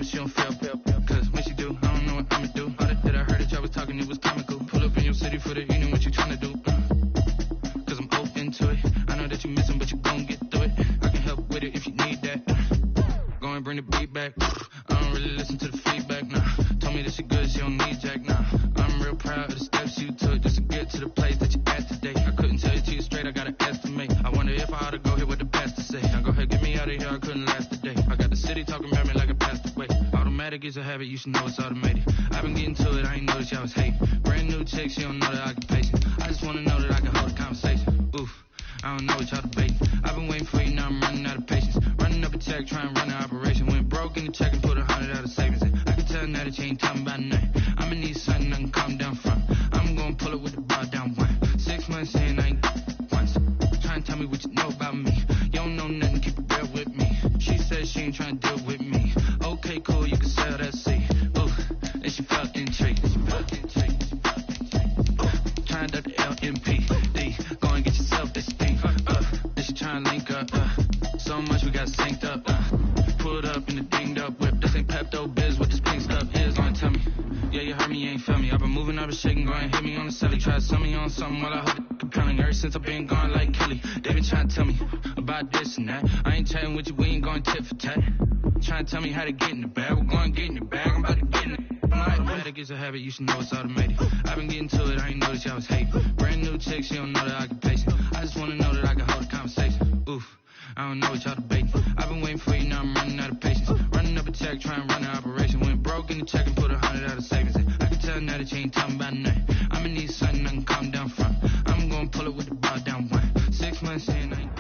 but she don't feel. Cause when she do, I don't know what I'ma do. All that I heard that y'all was talking, it was comical. Pull up in your city for the evening, what you tryna do? Cause I'm open to it. I know that you missing, but you gon' get through it. I can help with it if you need that. Go and bring the beat back. I don't really listen to the feedback, nah. Told me that she good, she don't need jack, nah. I'm real proud of the steps you took just to get to the place that you at today. I couldn't tell you to you straight, I gotta estimate. I wonder if I ought to go here with the best to say. Now go ahead, get me out of here, I couldn't last a day. I got the city talking about me like I passed away. Automatic is a habit, you should know it's automated. I've been getting to it, I ain't noticed y'all was hating. Brand new chick, she don't know the occupation. I just wanna know that I can hold a conversation. Oof, I don't know what y'all debating. I've been waiting for you, now I'm running out of patience. Running up a check, trying to run an operation. Went broke in the check and put 100 out of savings in. I can tell now that you ain't talking about nothing. I'ma need something I can calm down from. I'm gonna pull it with the bar down one. 6 months in, I ain't once. Trying to tell me what you know about me. You don't know nothing, keep it real with me. She said she ain't trying to deal with me. Okay, cool, you can sell that seat. Ooh, and she felt intrigued. Trying to duck the LMPD. Go and get yourself this thing. Then she trying to link up. So much we got synced up. Pulled up in the dinged up whip. This ain't Pepto Biz, what this pink stuff is. Gonna tell me. Yeah, you heard me, you ain't feel me. I've been moving up and shaking, go and hit me on the celly. Try to sell me on something while I hold it compelling. Ever since I've been gone like Kelly, they been trying to tell me about this and that. I ain't chatting with you, we ain't going tit for tat. Trying to tell me how to get in the bag. We're going to get in the bag, I'm about to get in it. Automatic is a habit, you should know it's automated. I've been getting to it, I ain't noticed y'all was hating. Brand new chick, she don't know the occupation. I just wanna know that I can hold a conversation. Oof, I don't know what y'all debating. I've been waiting for you, now I'm running out of patience. Running up a check, trying to run an operation. Went broke in the check and put 100 out of savings in. I can tell now that you ain't talking about nothing. I'ma need something I can calm down from. I'm gonna pull it with the bar down one. 6 months in, I ain't...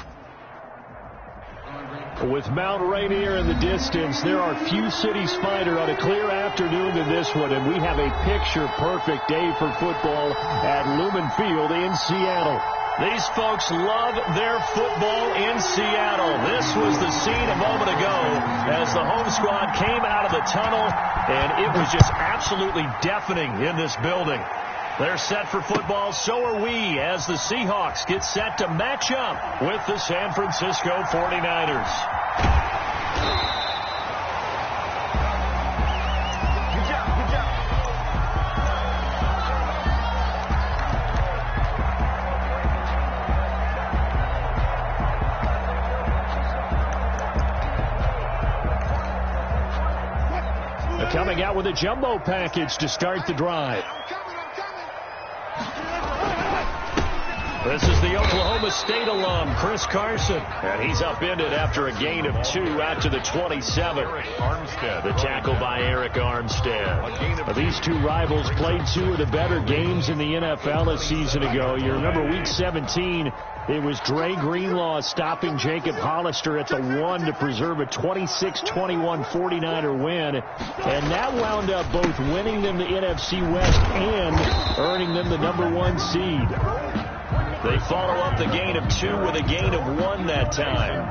With Mount Rainier in the distance, there are few cities finer on a clear afternoon than this one, and we have a picture-perfect day for football at Lumen Field in Seattle. These folks love their football in Seattle. This was the scene a moment ago as the home squad came out of the tunnel, and it was just absolutely deafening in this building. They're set for football, so are we, as the Seahawks get set to match up with the San Francisco 49ers. Coming out with a jumbo package to start the drive. This is the Oklahoma State alum, Chris Carson. And he's upended after a gain of 2 out to the 27. The tackle by Eric Armstead. These two rivals played 2 of the better games in the NFL a season ago. You remember week 17, it was Dre Greenlaw stopping Jacob Hollister at the 1 to preserve a 26-21 49er win. And that wound up both winning them the NFC West and earning them the #1 seed. They follow up the gain of 2 with a gain of 1 that time.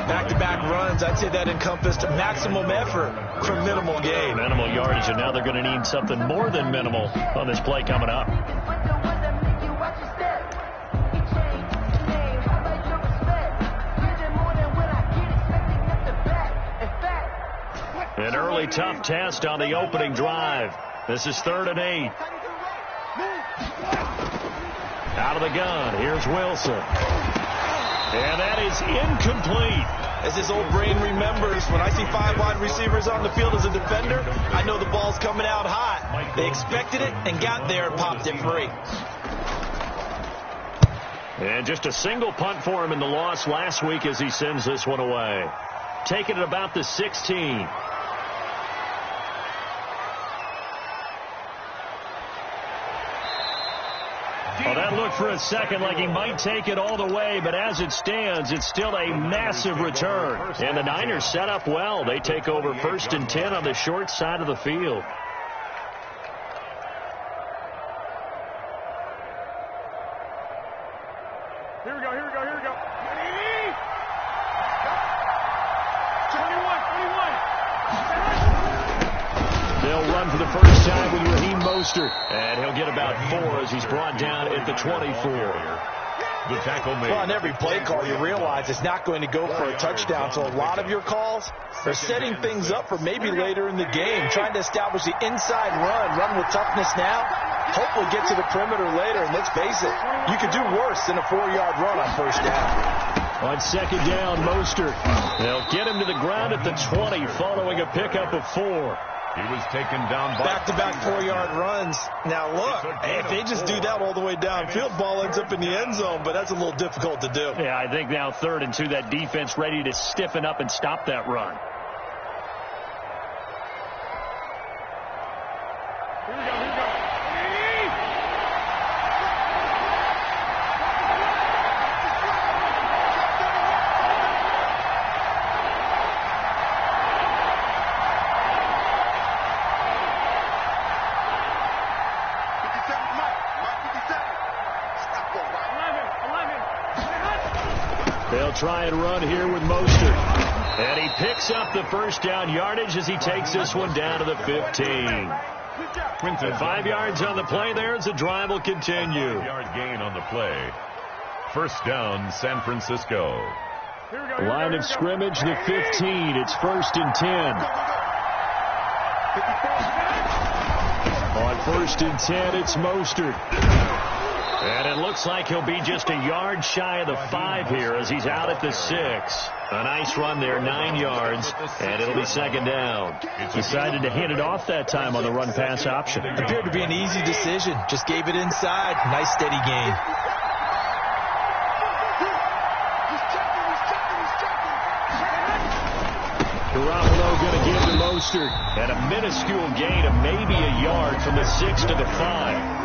Back-to-back runs, I'd say that encompassed maximum effort for minimal gain. Minimal yardage, and now they're going to need something more than minimal on this play coming up. An early tough test on the opening drive. This is 3rd and 8. Out of the gun, here's Wilson. And that is incomplete. As his old brain remembers, when I see 5 wide receivers on the field as a defender, I know the ball's coming out hot. They expected it and got there and popped it free. And just a single punt for him in the loss last week as he sends this one away. Taking it about the 16. Well, that looked for a second like he might take it all the way, but as it stands, it's still a massive return. And the Niners set up well. They take over 1st and 10 on the short side of the field. Here we go. 21. They'll run for the first time with Raheem Mostert. And he'll get about 4 as he's brought down at the 24. The tackle made. Well, on every play call, you realize it's not going to go for a touchdown. So a lot of your calls are setting things up for maybe later in the game, trying to establish the inside run with toughness now, hopefully get to the perimeter later. And let's face it, you could do worse than a 4-yard run on first down. On second down, Mostert. They'll get him to the ground at the 20 following a pickup of 4. He was taken down by back-to-back 4-yard runs. Now, look, if they just do that all the way downfield, ball ends up in the end zone, but that's a little difficult to do. Yeah, I think now 3rd and 2, that defense ready to stiffen up and stop that run. Here we go. They'll try and run here with Mostert. And he picks up the first down yardage as he takes this one down to the 15. 5 yards on the play there as the drive will continue. 5-yard gain on the play. First down, San Francisco. Line of scrimmage, the 15. It's 1st and 10. On 1st and 10, it's Mostert. And it looks like he'll be just a yard shy of the 5 here as he's out at the 6. A nice run there, 9 yards, and it'll be 2nd down. Decided to hand it off that time on the run-pass option. Appeared to be an easy decision. Just gave it inside. Nice, steady gain. Garoppolo going to give to Mostert. And a minuscule gain of maybe a yard from the 6 to the 5.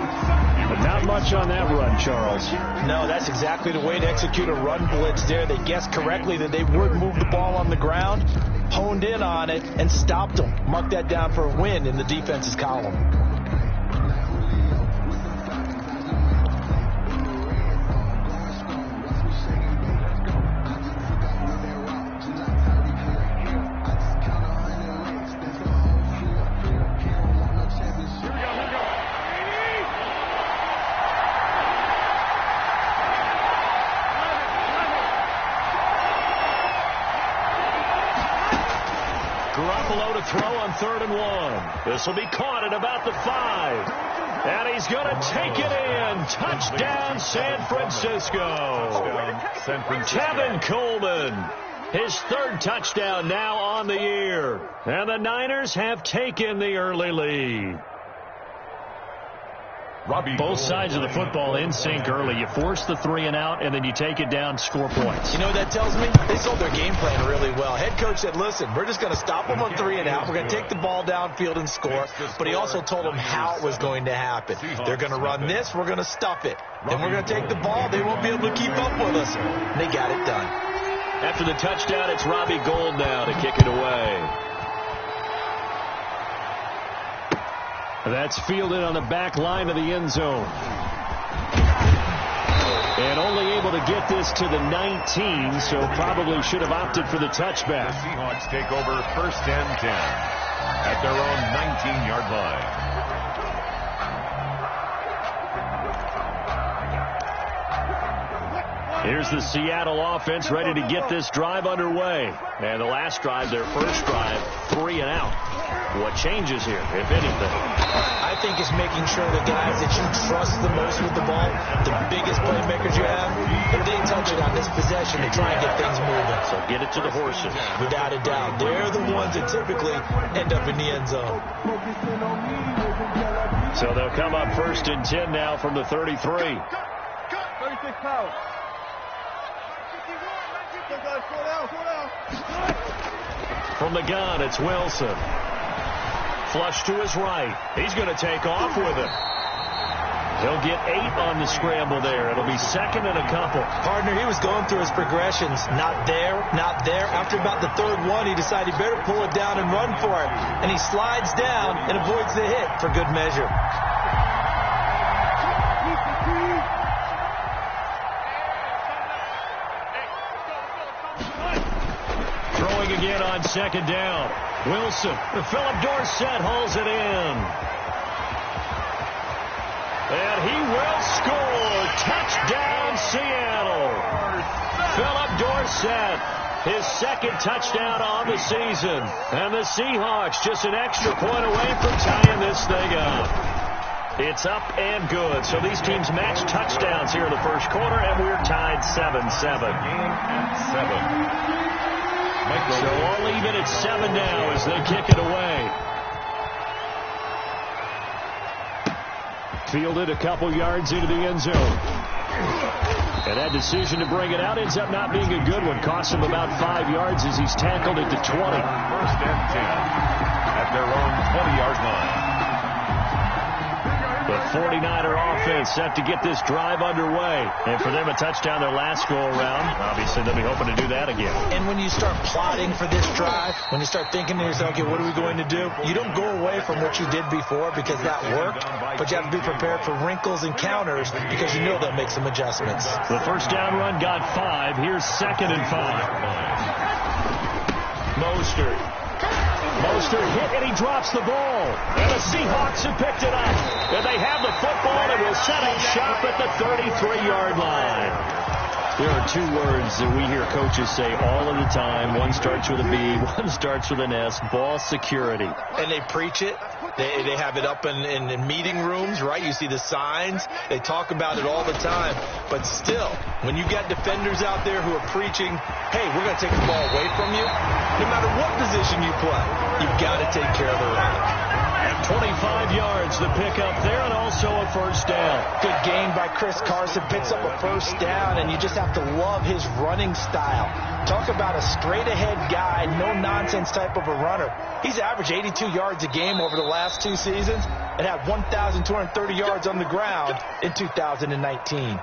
But not much on that run, Charles. No, that's exactly the way to execute a run blitz there. They guessed correctly that they would move the ball on the ground, honed in on it, and stopped them. Mark that down for a win in the defense's column. Garoppolo to throw on 3rd and 1. This will be caught at about the 5. And he's going to take it in. Touchdown, San Francisco. Tevin Coleman. His 3rd touchdown now on the year. And the Niners have taken the early lead. Both sides of the football in sync early. You force the 3 and out, and then you take it down, score points. You know what that tells me? They sold their game plan really well. Head coach said, listen, we're just going to stop them on 3 and out. We're going to take the ball downfield and score. But he also told them how it was going to happen. They're going to run this. We're going to stuff it. Then we're going to take the ball. They won't be able to keep up with us. And they got it done. After the touchdown, it's Robbie Gould now to kick it away. That's fielded on the back line of the end zone. And only able to get this to the 19, so probably should have opted for the touchback. The Seahawks take over 1st and 10 at their own 19-yard line. Here's the Seattle offense ready to get this drive underway. And the last drive, their first drive, 3 and out. What changes here, if anything? I think it's making sure the guys that you trust the most with the ball, the biggest playmakers you have, if they touch it on this possession, they try and get things moving. So get it to the horses. Without a doubt. They're the ones that typically end up in the end zone. So they'll come up 1st and 10 now from the 33. 36 pounds. From the gun, it's Wilson. Flush to his right. He's going to take off with it. He'll get 8 on the scramble there. It'll be 2nd and a couple. Partner, he was going through his progressions. Not there, not there. After about the 3rd one, he decided he better pull it down and run for it. And he slides down and avoids the hit for good measure. Throwing again on 2nd down. Wilson. Philip Dorsett hauls it in. And he will score. Touchdown, Seattle. Philip Dorsett, his second touchdown on the season. And the Seahawks just an extra point away from tying this thing up. It's up and good. So these teams match touchdowns here in the first quarter, and we're tied 7-7. Game at 7. So all even at 7 now as they kick it away. Fielded a couple yards into the end zone. And that decision to bring it out ends up not being a good one. Costs him about 5 yards as he's tackled at the 20. First and 10 at their own 20-yard line. The 49er offense set to get this drive underway. And for them, a touchdown their last go-around. Obviously, they'll be hoping to do that again. And when you start plotting for this drive, when you start thinking to yourself, okay, what are we going to do? You don't go away from what you did before because that worked, but you have to be prepared for wrinkles and counters because you know they'll make some adjustments. The first down run got 5. Here's 2nd and 5. Mostert hit, and he drops the ball. And the Seahawks have picked it up. And they have the football, and will set up shop at the 33-yard line. There are 2 words that we hear coaches say all of the time. One starts with a B, one starts with an S. Ball security. And they preach it. They have it up in meeting rooms, right? You see the signs. They talk about it all the time. But still, when you got defenders out there who are preaching, hey, we're going to take the ball away from you, no matter what position you play, you've got to take care of the run. 25 yards the pickup there, and also a first down. Good gain by Chris Carson. Picks up a first down, and you just have to love his running style. Talk about a straight-ahead guy, no-nonsense type of a runner. He's averaged 82 yards a game over the last 2 seasons and had 1,230 yards on the ground in 2019.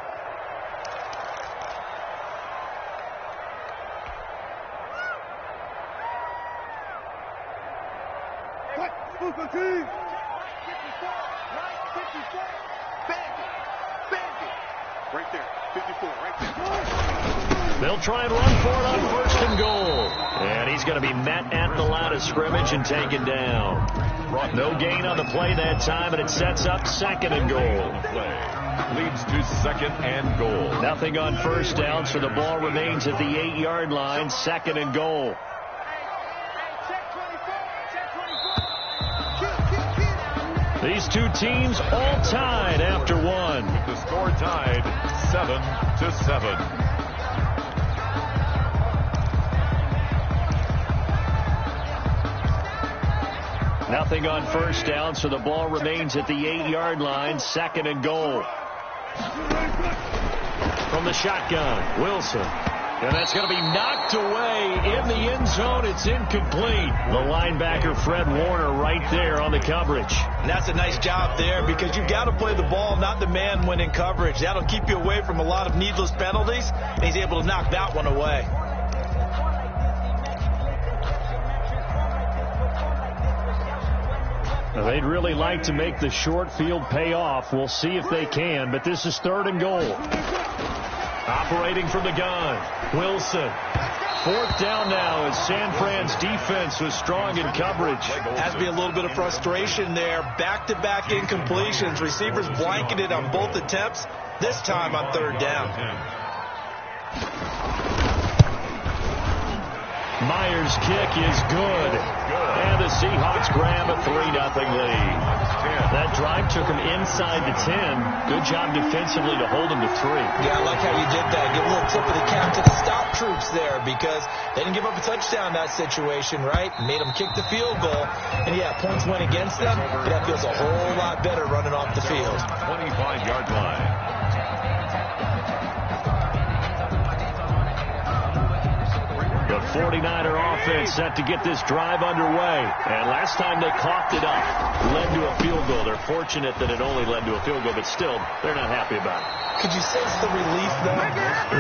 Right there, 54, right there. They'll try and run for it on 1st and goal. And he's going to be met at the line of scrimmage and taken down. No gain on the play that time, and it sets up 2nd and goal. Leads to 2nd and goal. Nothing on first down, so the ball remains at the 8-yard line, 2nd and goal. These 2 teams all tied after 1. The score tied 7-7. Nothing on first down, so the ball remains at the 8-yard line, 2nd and goal. From the shotgun, Wilson. And that's going to be knocked away in the end zone. It's incomplete. The linebacker, Fred Warner, right there on the coverage. And that's a nice job there because you've got to play the ball, not the man when in coverage. That'll keep you away from a lot of needless penalties, and he's able to knock that one away. Now, they'd really like to make the short field pay off. We'll see if they can, but this is 3rd and goal. Operating from the gun, Wilson. 4th down now as San Fran's defense was strong in coverage. Has to be a little bit of frustration there. Back-to-back incompletions. Receivers blanketed on both attempts, this time on 3rd down. Myers' kick is good. And the Seahawks grab a 3-0 lead. That drive took them inside the 10. Good job defensively to hold them to 3. Yeah, I like how you did that. Give a little tip of the cap to the stop troops there because they didn't give up a touchdown in that situation, right? Made them kick the field goal. And, yeah, points went against them, but that feels a whole lot better running off the field. 25-yard line. The 49er offense set to get this drive underway. And last time they coughed it up, led to a field goal. They're fortunate that it only led to a field goal, but still, they're not happy about it. Could you sense the relief, though,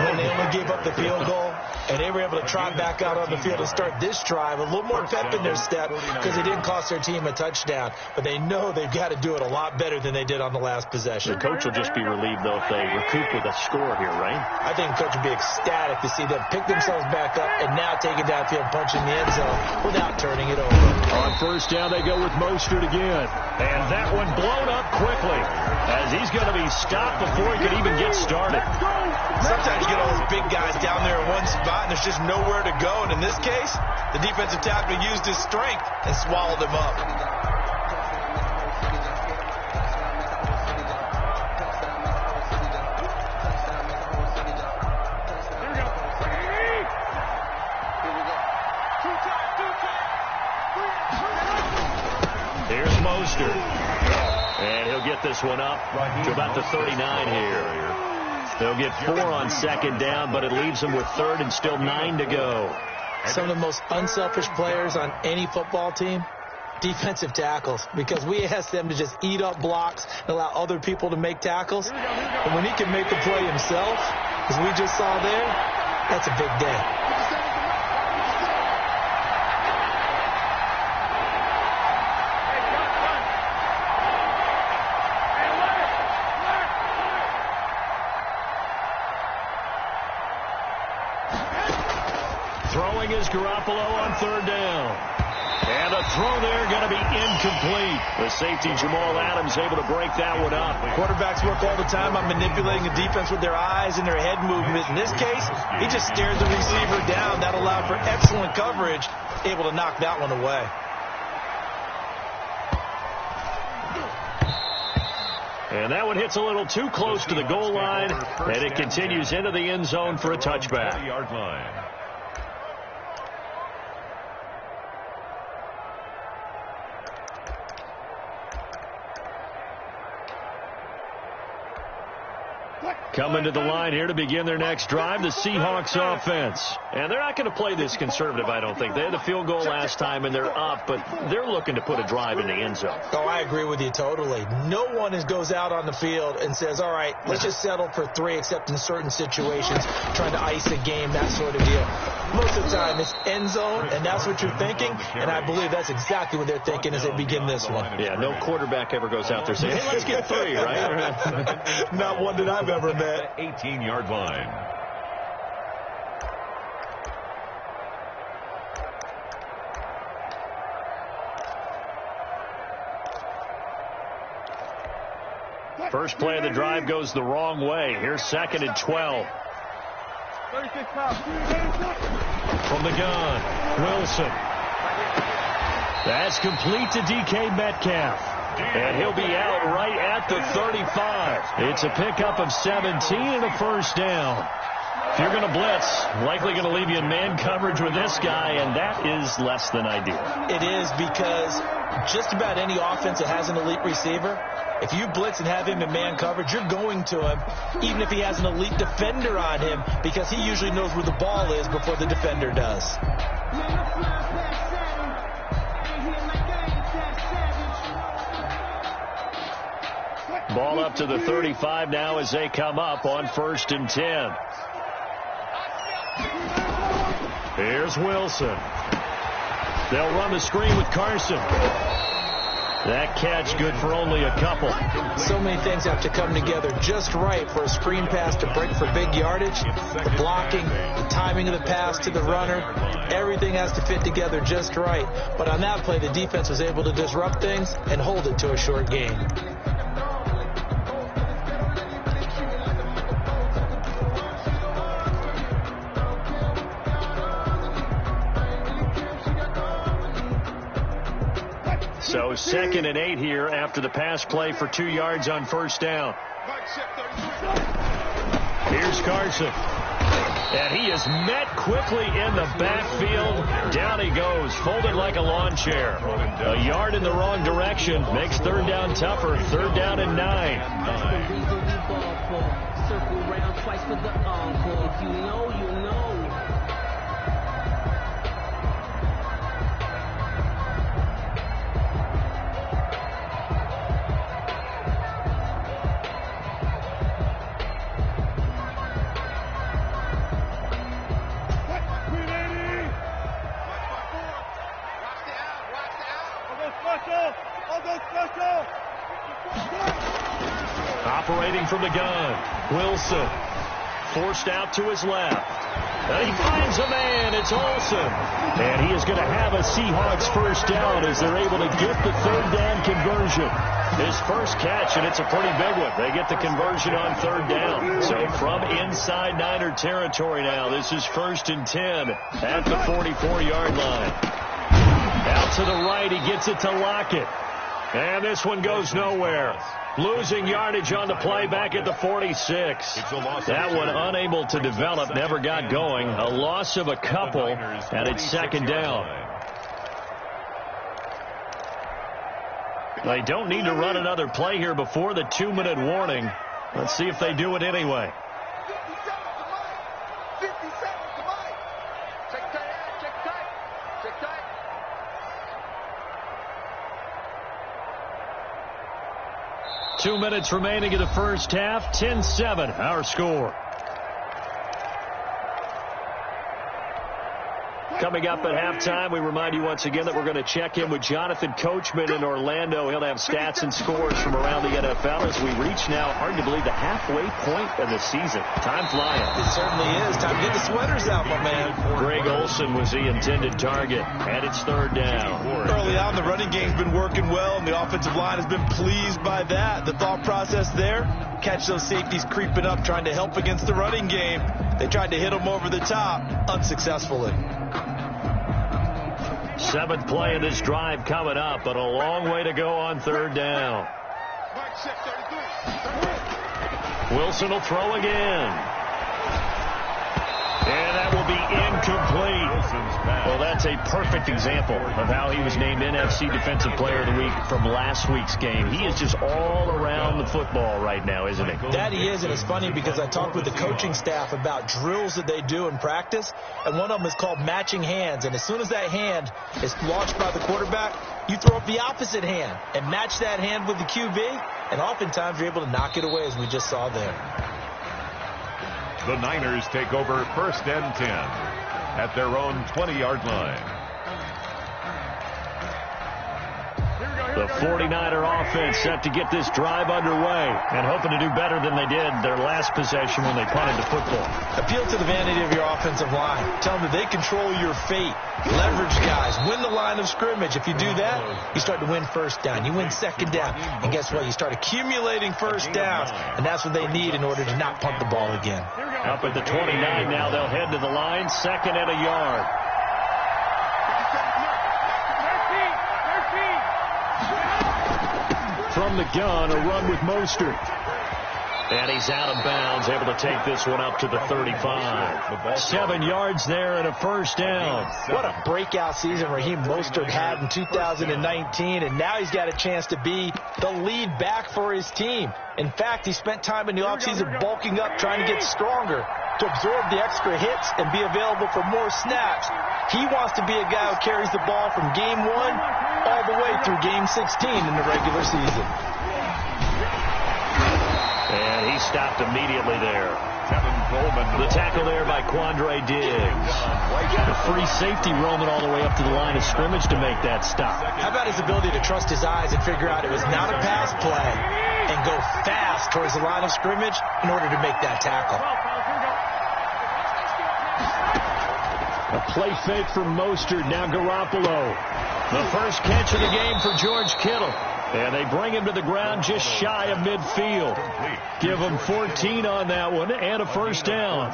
when they only gave up the field goal and they were able to trot back out on the field and start this drive? A little more pep in their step because it didn't cost their team a touchdown. But they know they've got to do it a lot better than they did on the last possession. The coach will just be relieved, though, if they recoup with a score here, right? I think the coach would be ecstatic to see them pick themselves back up and now taking downfield, punching the end zone without turning it over. On first down, they go with Mostert again. And that one blown up quickly as he's going to be stopped before he could even get started. Sometimes you get all those big guys down there in one spot, and there's just nowhere to go. And in this case, the defensive tackle used his strength and swallowed him up. Here's Mostert. And he'll get this one up to about the 39 here. They'll get 4 on second down, but it leaves them with third and still 9 to go. Some of the most unselfish players on any football team, defensive tackles, because we ask them to just eat up blocks and allow other people to make tackles. And when he can make the play himself, as we just saw there, that's a big day. Throwing is Garoppolo on third down. And a throw there going to be incomplete. The safety Jamal Adams able to break that one up. Quarterbacks work all the time on manipulating the defense with their eyes and their head movement. In this case, he just stared the receiver down. That allowed for excellent coverage, able to knock that one away. And that one hits a little too close to the goal line, and it continues into the end zone for a touchback. Yard line. Coming to the line here to begin their next drive, the Seahawks offense. And they're not going to play this conservative, I don't think. They had a field goal last time, and they're up, but they're looking to put a drive in the end zone. Oh, I agree with you totally. No one goes out on the field and says, all right, let's just settle for 3, except in certain situations, trying to ice a game, that sort of deal. Most of the time, it's end zone, and that's what you're thinking, and I believe that's exactly what they're thinking as they begin this one. Yeah, no quarterback ever goes out there saying, hey, let's get 3, right? Not one that I've ever met. 18-yard line. First play of the drive goes the wrong way. Here's 2nd and 12. From the gun, Wilson. That's complete to DK Metcalf. And he'll be out right at the 35. It's a pickup of 17 and a first down. If you're going to blitz, likely going to leave you in man coverage with this guy, and that is less than ideal. It is, because just about any offense that has an elite receiver, if you blitz and have him in man coverage, you're going to him, even if he has an elite defender on him, because he usually knows where the ball is before the defender does. Ball up to the 35 now as they come up on 1st and 10. Here's Wilson. They'll run the screen with Carson. That catch good for only a couple. So many things have to come together just right for a screen pass to break for big yardage. The blocking, the timing of the pass to the runner, everything has to fit together just right. But on that play, the defense was able to disrupt things and hold it to a short gain. So 2nd and 8 here after the pass play for 2 yards on first down. Here's Carson. And he is met quickly in the backfield. Down he goes, folded like a lawn chair. A yard in the wrong direction makes 3rd down tougher. 3rd down and 9. Circle around twice with the encore. If you know, you know. Operating from the gun, Wilson forced out to his left. And he finds a man. It's Olsen. And he is going to have a Seahawks first down as they're able to get the third down conversion. His first catch, and it's a pretty big one. They get the conversion on third down. So from inside Niner territory now, this is 1st and 10 at the 44-yard line. Out to the right, he gets it to Lockett. And this one goes nowhere. Losing yardage on the play back at the 46. That one unable to develop, never got going. A loss of a couple, and it's 2nd down. They don't need to run another play here before the 2-minute warning. Let's see if they do it anyway. 50 seconds to Mike. Check tight. 2 minutes remaining in the first half. 10-7, our score. Coming up at halftime, we remind you once again that we're going to check in with Jonathan Coachman in Orlando. He'll have stats and scores from around the NFL as we reach now, hard to believe, the halfway point of the season. Time flying. It certainly is. Time to get the sweaters out, my man. Greg Olsen was the intended target, and it's 3rd down. Early on, the running game's been working well, and the offensive line has been pleased by that. The thought process there, catch those safeties creeping up, trying to help against the running game. They tried to hit them over the top, unsuccessfully. 7th play of this drive coming up, but a long way to go on 3rd down. Wilson will throw again. And that will be incomplete. Well, that's a perfect example of how he was named NFC Defensive Player of the Week from last week's game. He is just all around the football right now, isn't he? That he is, and it's funny because I talked with the coaching staff about drills that they do in practice, and one of them is called matching hands. And as soon as that hand is launched by the quarterback, you throw up the opposite hand and match that hand with the QB, and oftentimes you're able to knock it away, as we just saw there. The Niners take over 1st and 10 at their own 20-yard line. The 49er offense set to get this drive underway and hoping to do better than they did their last possession when they punted the football. Appeal to the vanity of your offensive line. Tell them that they control your fate. Leverage guys. Win the line of scrimmage. If you do that, you start to win 1st down. You win 2nd down. And guess what? You start accumulating 1st downs. And that's what they need in order to not punt the ball again. Up at the 29 now, they'll head to the line. 2nd and a yard. From the gun, a run with Mostert. And he's out of bounds, able to take this one up to the 35. 7 yards there and a 1st down. What a breakout season Raheem Mostert had in 2019, and now he's got a chance to be the lead back for his team. In fact, he spent time in the offseason bulking up, trying to get stronger, to absorb the extra hits and be available for more snaps. He wants to be a guy who carries the ball from game 1 all the way through game 16 in the regular season. And he stopped immediately there. The tackle there by Quandre Diggs. The free safety roaming all the way up to the line of scrimmage to make that stop. How about his ability to trust his eyes and figure out it was not a pass play and go fast towards the line of scrimmage in order to make that tackle. A play fake from Mostert, now Garoppolo. The first catch of the game for George Kittle. And they bring him to the ground just shy of midfield. Give him 14 on that one and a 1st down.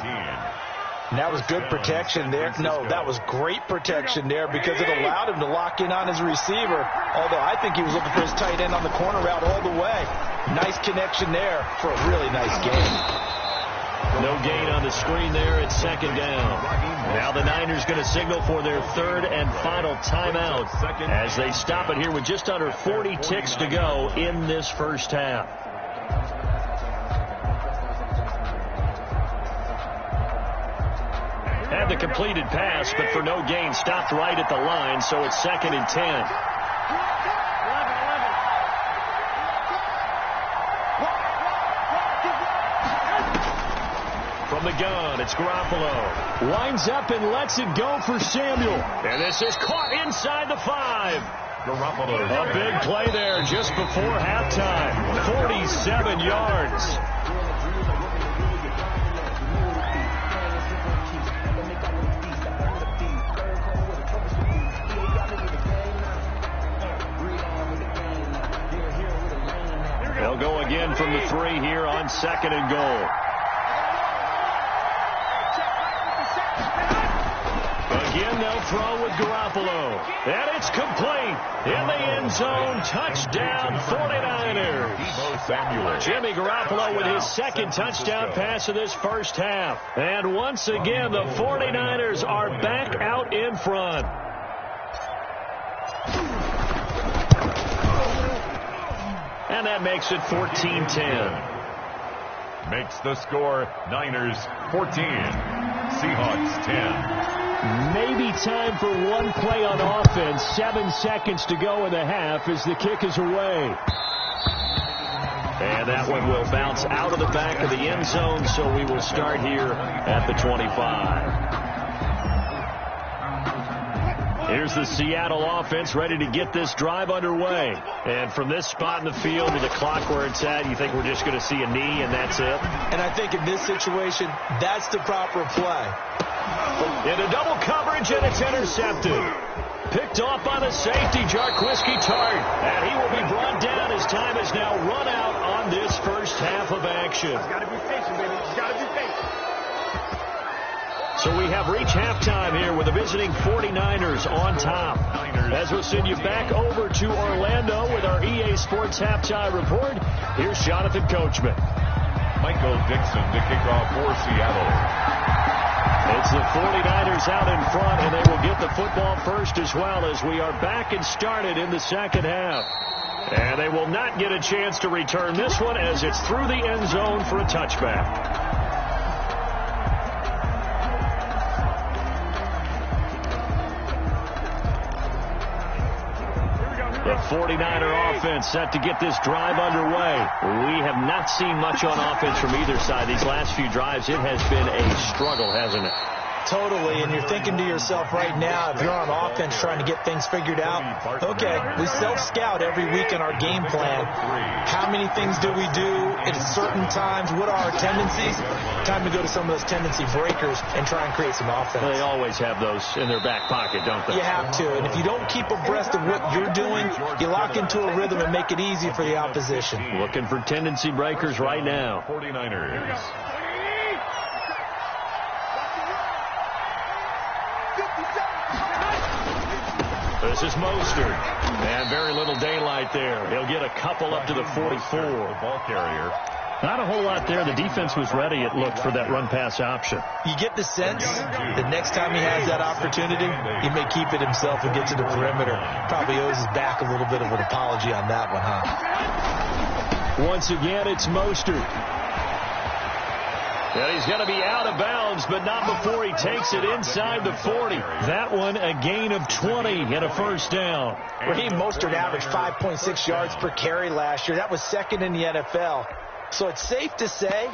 And that was good protection there. No, that was great protection there because it allowed him to lock in on his receiver. Although I think he was looking for his tight end on the corner route all the way. Nice connection there for a really nice game. No gain on the screen there. It's 2nd down. Now the Niners going to signal for their 3rd and final timeout as they stop it here with just under 40 ticks to go in this first half. Had the completed pass, but for no gain, stopped right at the line, so it's 2nd and 10. From the gun, it's Garoppolo. Lines up and lets it go for Samuel. And this is caught inside the 5. Garoppolo. A big play there just before halftime. 47 yards. They'll go again from the 3 here on 2nd and goal. Again, they'll throw with Garoppolo. And it's complete. In the end zone, touchdown 49ers. Jimmy Garoppolo with his 2nd touchdown pass of this first half. And once again, the 49ers are back out in front. And that makes it 14-10. Makes the score Niners 14, Seahawks 10. Maybe time for one play on offense. 7 seconds to go in the half as the kick is away. And that one will bounce out of the back of the end zone, so we will start here at the 25. Here's the Seattle offense ready to get this drive underway. And from this spot in the field with the clock where it's at, you think we're just going to see a knee and that's it? And I think in this situation, that's the proper play. Into double coverage, and it's intercepted. Picked off by the safety, Jarquiski Tart. And he will be brought down. His time has now run out on this first half of action. Got to be patient, baby. Got to be patient. So we have reached halftime here with the visiting 49ers on top. As we'll send you back over to Orlando with our EA Sports Halftime Report, here's Jonathan Coachman. Michael Dixon to kick off for Seattle. It's the 49ers out in front, and they will get the football first as well as we are back and started in the second half. And they will not get a chance to return this one as it's through the end zone for a touchback. The 49er offense set to get this drive underway. We have not seen much on offense from either side these last few drives. It has been a struggle, hasn't it? Totally, and you're thinking to yourself right now, if you're on offense trying to get things figured out, okay, we self-scout every week in our game plan. How many things do we do at certain times? What are our tendencies? Time to go to some of those tendency breakers and try and create some offense. They always have those in their back pocket, don't they? You have to, and if you don't keep abreast of what you're doing, you lock into a rhythm and make it easy for the opposition. Looking for tendency breakers right now. 49ers. This is Mostert. And very little daylight there. He'll get a couple up to the 44. Ball carrier. Not a whole lot there. The defense was ready, it looked, for that run-pass option. You get the sense that next time he has that opportunity, he may keep it himself and get to the perimeter. Probably owes his back a little bit of an apology on that one, huh? Once again, it's Mostert. And he's going to be out of bounds, but not before he takes it inside the 40. That one, a gain of 20 and a first down. Raheem Mostert averaged 5.6 yards per carry last year. That was second in the NFL. So it's safe to say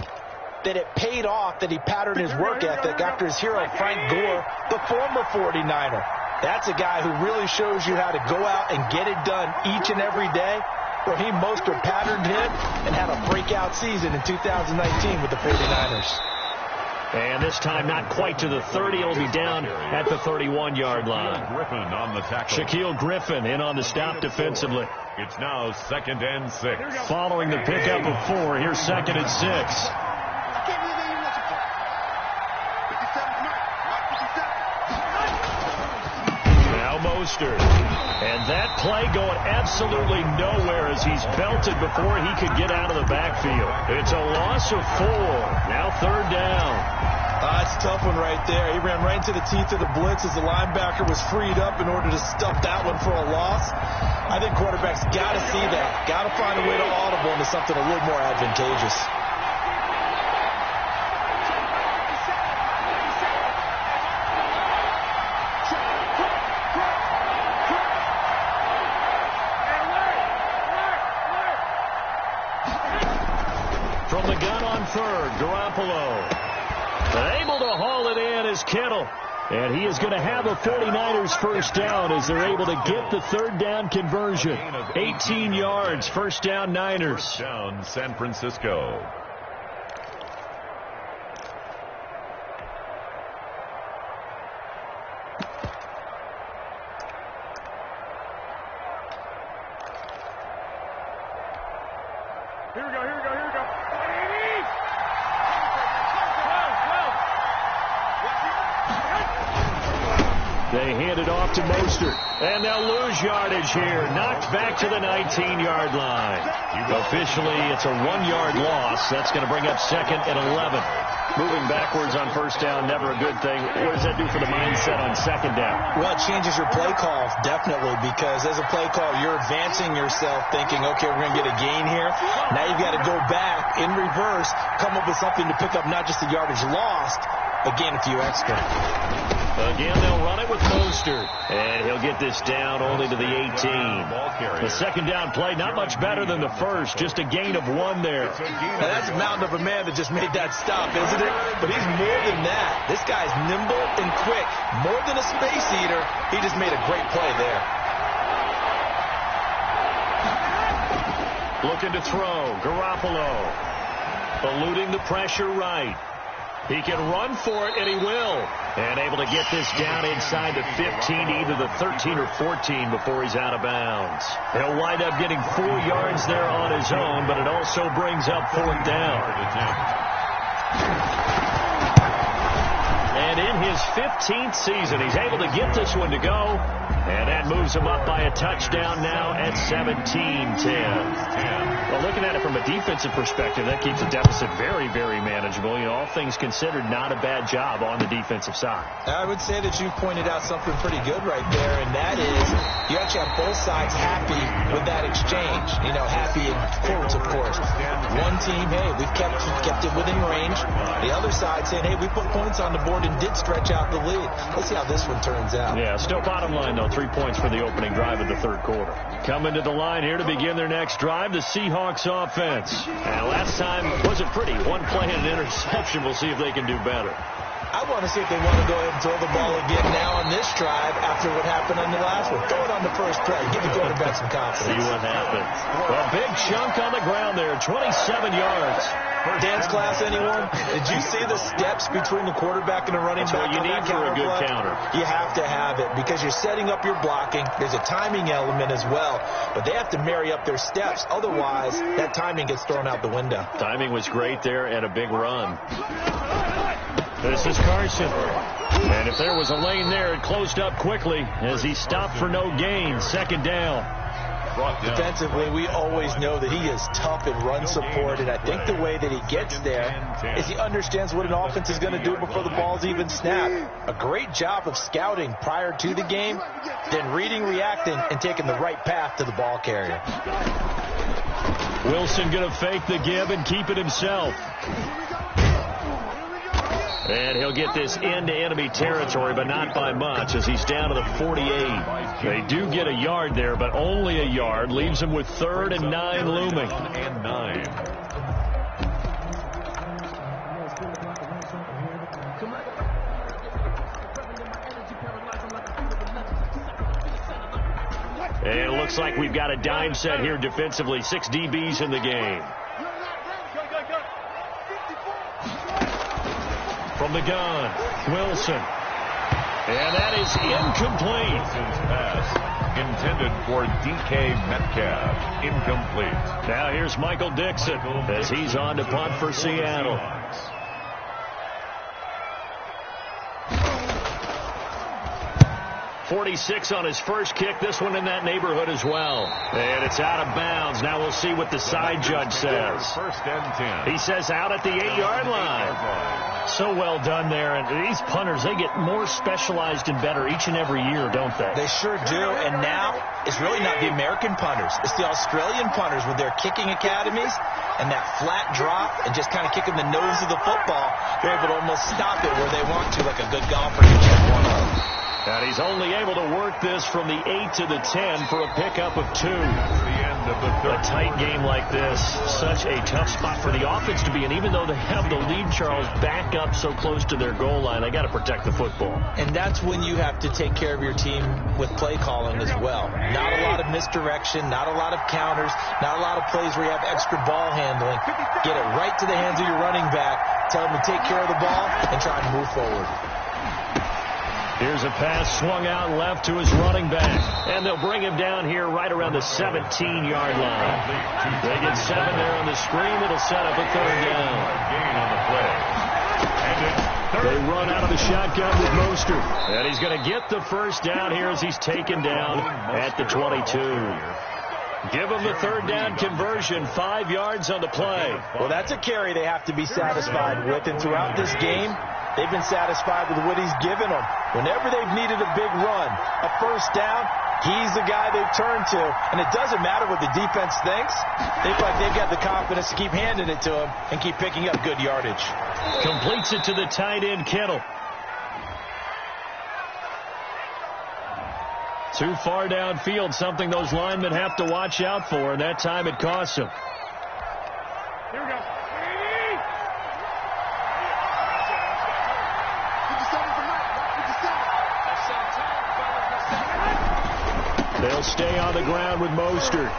that it paid off that he patterned his work ethic after his hero, Frank Gore, the former 49er. That's a guy who really shows you how to go out and get it done each and every day. Raheem Mostert patterned him and had a breakout season in 2019 with the 49ers. And this time not quite to the 30. It'll be down at the 31-yard line. Griffin on the tackle. Shaquille Griffin in on the stop defensively. It's now 2nd and 6. Following the pickup of 4, here's 2nd and 6. Now Mostert. And that play going absolutely nowhere as he's belted before he could get out of the backfield. It's a loss of 4. Now 3rd down. That's a tough one right there. He ran right into the teeth of the blitz as the linebacker was freed up in order to stuff that one for a loss. I think quarterbacks got to see that. Got to find a way to audible into something a little more advantageous. From the gun on 3rd, Garoppolo. Able to haul it in is Kittle. And he is going to have a 49ers first down as they're able to get the 3rd down conversion. 18 yards, first down Niners. First down San Francisco. Here we go, here we go, here we go. They hand it off to Mostert. And they'll lose yardage here. Knocked back to the 19-yard line. Officially, it's a 1-yard loss. That's going to bring up 2nd and 11. Moving backwards on first down, never a good thing. What does that do for the mindset on second down? Well, it changes your play call, definitely, because as a play call, you're advancing yourself thinking, okay, we're going to get a gain here. Now you've got to go back in reverse, come up with something to pick up not just the yardage lost, but gain a few extra. Again, they'll run it with Mostert. And he'll get this down only to the 18. The second down play, not much better than the first. Just a gain of 1 there. Now, that's a mountain of a man that just made that stop, isn't it? But he's more than that. This guy's nimble and quick. More than a space eater, he just made a great play there. Looking to throw. Garoppolo. Eluding the pressure right. He can run for it, and he will. And able to get this down inside the 15 to either the 13 or 14 before he's out of bounds. He'll wind up getting 4 yards there on his own, but it also brings up 4th down. And in his 15th season, he's able to get this one to go. And that moves him up by a touchdown now at 17-10. Well, looking at it from a defensive perspective, that keeps the deficit very, very manageable. You know, all things considered, not a bad job on the defensive side. I would say that you pointed out something pretty good right there, and that is you actually have both sides happy with that exchange. You know, happy in quotes, of course. One team, hey, we've kept it within range. The other side saying, hey, we put points on the board and did stretch out the lead. Let's see how this one turns out. Yeah, still bottom line, though. 3 points for the opening drive of the third quarter. Coming to the line here to begin their next drive, the Seahawks offense. And last time wasn't pretty. 1 play and an interception. We'll see if they can do better. I want to see if they want to go ahead and throw the ball again now on this drive after what happened on the last one. Throw it on the first play. Give the quarterback some confidence. See what happens. A big chunk on the ground there. 27 yards. Dance class, anyone? Did you see the steps between the quarterback and the running back? That's what you need for a good counter. You have to have it because you're setting up your blocking. There's a timing element as well, but they have to marry up their steps. Otherwise, that timing gets thrown out the window. Timing was great there and a big run. This is Carson. And if there was a lane there, it closed up quickly as he stopped for no gain. Second down. Defensively, we always know that he is tough in run support, and I think the way that he gets there is he understands what an offense is going to do before the ball's even snapped. A great job of scouting prior to the game, then reading, reacting, and taking the right path to the ball carrier. Wilson going to fake the give and keep it himself. And he'll get this into enemy territory, but not by much as he's down to the 48. They do get a yard there, but only a yard. Leaves him with 3rd and 9 looming. And it looks like we've got a dime set here defensively. 6 DBs in the game. From the gun, Wilson. And that is incomplete. Wilson's pass intended for DK Metcalf. Incomplete. Now here's Michael Dixon as he's on to punt for Seattle. 46 on his first kick. This one in that neighborhood as well. And it's out of bounds. Now we'll see what the side judge says. First and 10. He says out at the 8-yard line. So well done there. And these punters, they get more specialized and better each and every year, don't they? They sure do. And now it's really not the American punters. It's the Australian punters with their kicking academies and that flat drop and just kind of kicking the nose of the football. They're able to almost stop it where they want to, like a good golfer can check one up. And he's only able to work this from the 8 to the 10 for a pickup of 2. The end of the third. A tight game like this, such a tough spot for the offense to be in. Even though they have the lead, Charles, back up so close to their goal line, they got to protect the football. And that's when you have to take care of your team with play calling as well. Not a lot of misdirection, not a lot of counters, not a lot of plays where you have extra ball handling. Get it right to the hands of your running back, tell him to take care of the ball, and try and move forward. Here's a pass swung out left to his running back. And they'll bring him down here right around the 17-yard line. They get 7 there on the screen. It'll set up a third down. Gain on the play. And it's third. They run out of the shotgun with Mostert. And he's going to get the first down here as he's taken down at the 22. Give them the third down conversion, 5 yards on the play. Well, that's a carry they have to be satisfied with. And throughout this game, they've been satisfied with what he's given them. Whenever they've needed a big run, a first down, he's the guy they've turned to. And it doesn't matter what the defense thinks. They feel like they've got the confidence to keep handing it to him and keep picking up good yardage. Completes it to the tight end, Kittle. Too far downfield, something those linemen have to watch out for, and that time it costs them. Here we go. They'll stay on the ground with Mostert.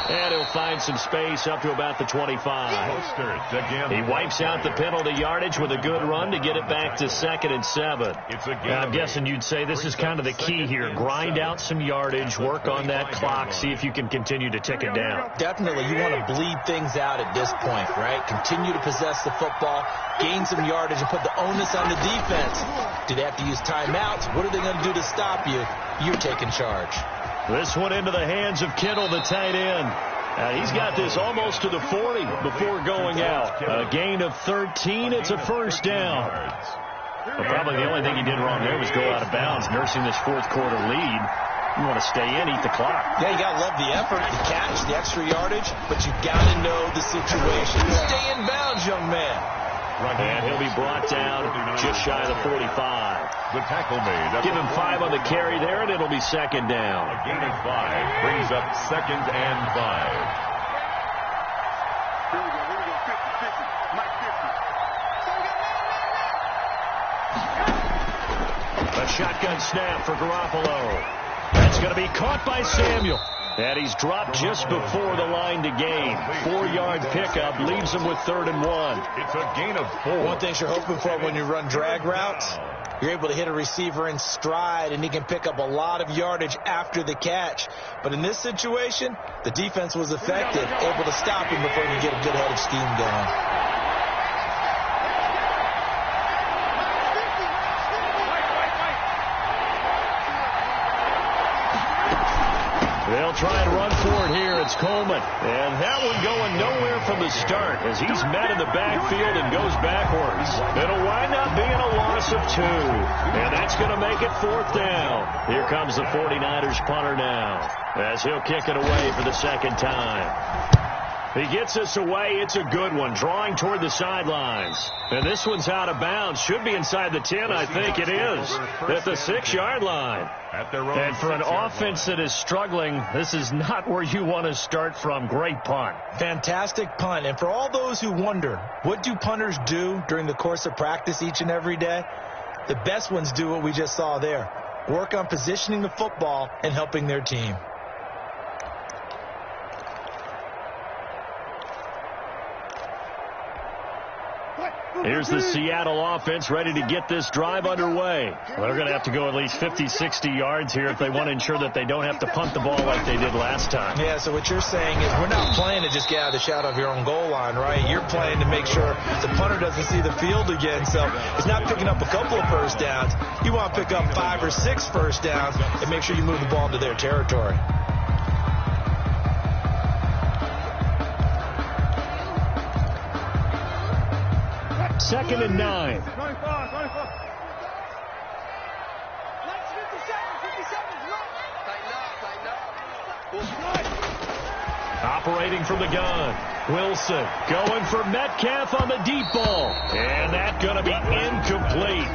And he'll find some space up to about the 25. Mostert again. He wipes out the penalty yardage with a good run to get it back to 2nd and 7. I'm guessing you'd say this is kind of the key here. Grind out some yardage, work on that clock, see if you can continue to tick it down. Definitely, you want to bleed things out at this point, right? Continue to possess the football, gain some yardage, and put the onus on the defense. Do they have to use timeouts? What are they going to do to stop you? You're taking charge. This one into the hands of Kittle, the tight end. He's got this almost to the 40 before going out. A gain of 13. It's a first down. But probably the only thing he did wrong there was go out of bounds, nursing this fourth quarter lead. You want to stay in, eat the clock. Yeah, you got to love the effort, the catch, the extra yardage, but you got to know the situation. Stay in bounds, young man. And he'll be brought down just shy of the 45. The tackle made. Give him 5 on the carry there, and it'll be 2nd down. A gain of 5 brings up 2nd and 5. Here we go. 50. Mike 50. A shotgun snap for Garoppolo. That's going to be caught by Samuel. And he's dropped just before the line to gain. 4-yard pickup leaves him with 3rd and 1. It's a gain of 4. One thing you're hoping for when you run drag routes, you're able to hit a receiver in stride, and he can pick up a lot of yardage after the catch. But in this situation, the defense was effective, able to stop him before he could get a good head of steam going. They'll try and run for it here. It's Coleman. And that one going nowhere from the start as he's met in the backfield and goes backwards. It'll wind up being a loss of 2. And that's going to make it 4th down. Here comes the 49ers punter now as he'll kick it away for the 2nd time. He gets us away. It's a good one, drawing toward the sidelines. And this one's out of bounds. Should be inside the 10, I think it is, at the 6-yard line. And for an offense that is struggling, this is not where you want to start from. Great punt. Fantastic punt. And for all those who wonder, what do punters do during the course of practice each and every day? The best ones do what we just saw there. Work on positioning the football and helping their team. Here's the Seattle offense ready to get this drive underway. Well, they're going to have to go at least 50, 60 yards here if they want to ensure that they don't have to punt the ball like they did last time. Yeah, so what you're saying is we're not playing to just get out of the shadow of your own goal line, right? You're playing to make sure the punter doesn't see the field again. So it's not picking up a couple of first downs. You want to pick up 5 or 6 first downs and make sure you move the ball into their territory. Second and 9. Operating from the gun. Wilson going for Metcalf on the deep ball. And that's going to be incomplete.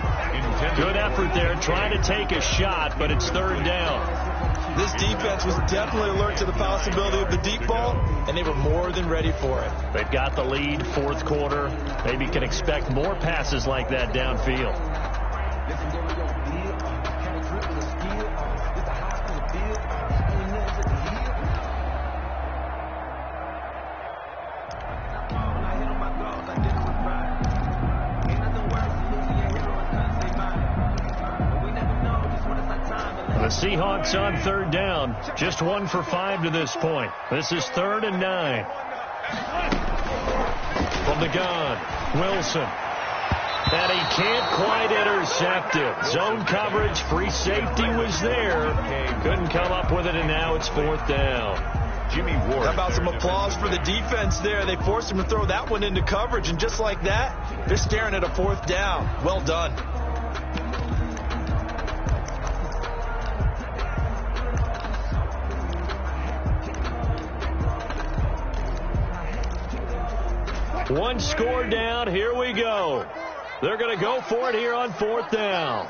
Good effort there trying to take a shot, but it's 3rd down. This defense was definitely alert to the possibility of the deep ball, and they were more than ready for it. They've got the lead, 4th quarter. Maybe can expect more passes like that downfield. Seahawks on third down. Just 1 for 5 to this point. This is 3rd and 9. From the gun, Wilson. And he can't quite intercept it. Zone coverage, free safety was there. Couldn't come up with it, and now it's 4th down. Jimmy Ward. How about some applause for the defense there? They forced him to throw that one into coverage, and just like that, they're staring at a 4th down. Well done. One score down. Here we go. They're going to go for it here on 4th down.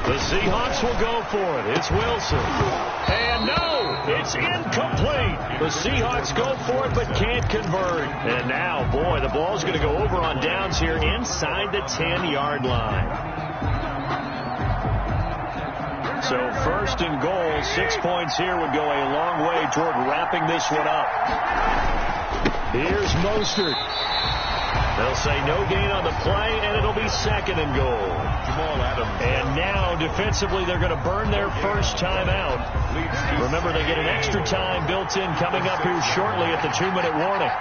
The Seahawks will go for it. It's Wilson. And no, it's incomplete. The Seahawks go for it but can't convert. And now, boy, the ball's going to go over on downs here inside the 10-yard line. So 1st and goal, 6 points here would go a long way toward wrapping this one up. Here's Mostert. They'll say no gain on the play, and it'll be 2nd and goal. Jamal Adams. And now, defensively, they're going to burn their first timeout. Remember, they get an extra time built in coming up here shortly at the 2-minute warning.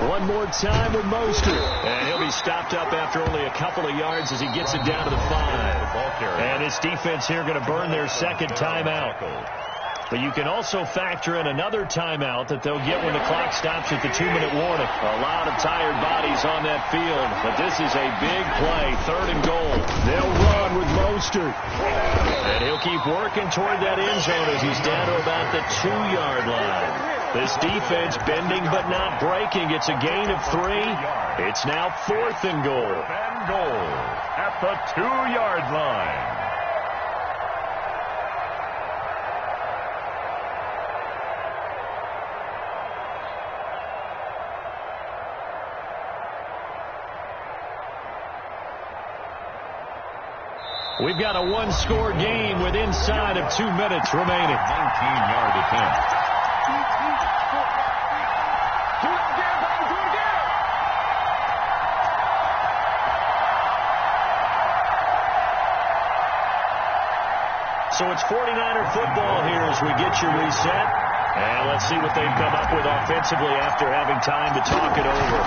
One more time with Mostert. And he'll be stopped up after only a couple of yards as he gets it down to the 5. And his defense here going to burn their 2nd timeout. But you can also factor in another timeout that they'll get when the clock stops at the 2-minute warning. A lot of tired bodies on that field, but this is a big play, 3rd and goal. They'll run with Mostert. And he'll keep working toward that end zone as he's down to about the 2-yard line. This defense bending but not breaking. It's a gain of 3. It's now 4th and goal. And goal at the 2-yard line. We've got a 1-score game with inside of 2 minutes remaining. 19-yard attempt. So it's 49er football here as we get you reset. And let's see what they've come up with offensively after having time to talk it over.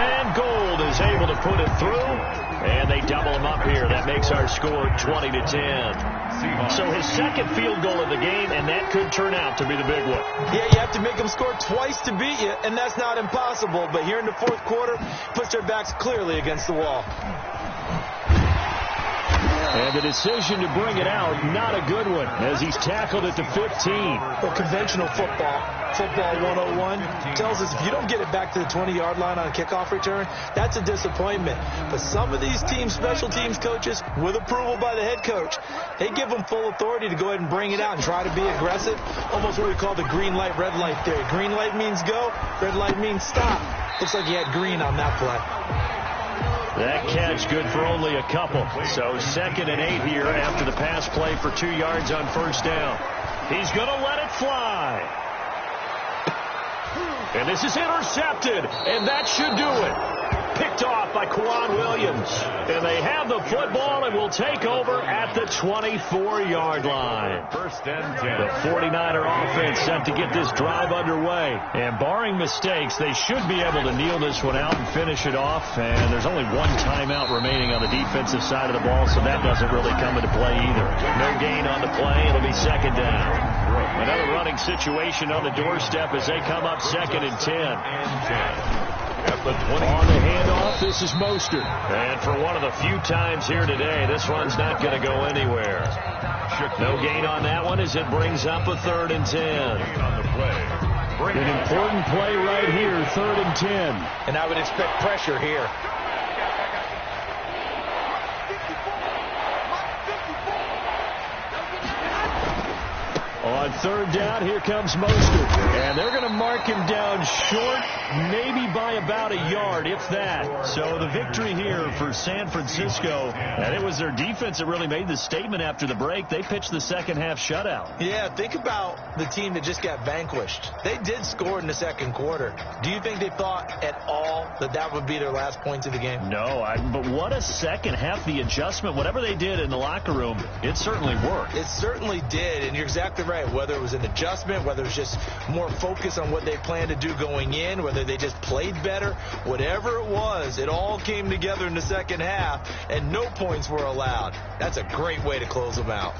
And Gold is able to put it through. And they double him up here. That makes our score 20-10. So his 2nd field goal of the game, and that could turn out to be the big one. Yeah, you have to make them score twice to beat you, and that's not impossible. But here in the 4th quarter, puts their backs clearly against the wall. And the decision to bring it out, not a good one, as he's tackled at the 15. Well, conventional football 101, tells us if you don't get it back to the 20-yard line on a kickoff return, that's a disappointment. But some of these special teams coaches, with approval by the head coach, they give them full authority to go ahead and bring it out and try to be aggressive. Almost what we call the green light, red light theory. Green light means go, red light means stop. Looks like he had green on that play. That catch good for only a couple. So 2nd and 8 here after the pass play for 2 yards on 1st down. He's going to let it fly. And this is intercepted. And that should do it. Picked off by Quan Williams. And they have the football and will take over at the 24-yard line. 1st and 10. The 49er offense set to get this drive underway. And barring mistakes, they should be able to kneel this one out and finish it off. And there's only 1 timeout remaining on the defensive side of the ball, so that doesn't really come into play either. No gain on the play. It'll be 2nd down. Another running situation on the doorstep as they come up 2nd and 10. On the handoff, this is Mostert. And for one of the few times here today, this one's not going to go anywhere. No gain on that one as it brings up a 3rd and 10. An important play right here, 3rd and 10. And I would expect pressure here. On third down. Here comes Mostert. And they're going to mark him down short, maybe by about a yard, if that. So the victory here for San Francisco. And it was their defense that really made the statement after the break. They pitched the second half shutout. Yeah, think about the team that just got vanquished. They did score in the second quarter. Do you think they thought at all that that would be their last points of the game? No, but what a second half. The adjustment, whatever they did in the locker room, it certainly worked. It certainly did, and you're exactly right. Whether it was an adjustment, whether it was just more focus on what they planned to do going in, whether they just played better, whatever it was, it all came together in the second half, and no points were allowed. That's a great way to close them out.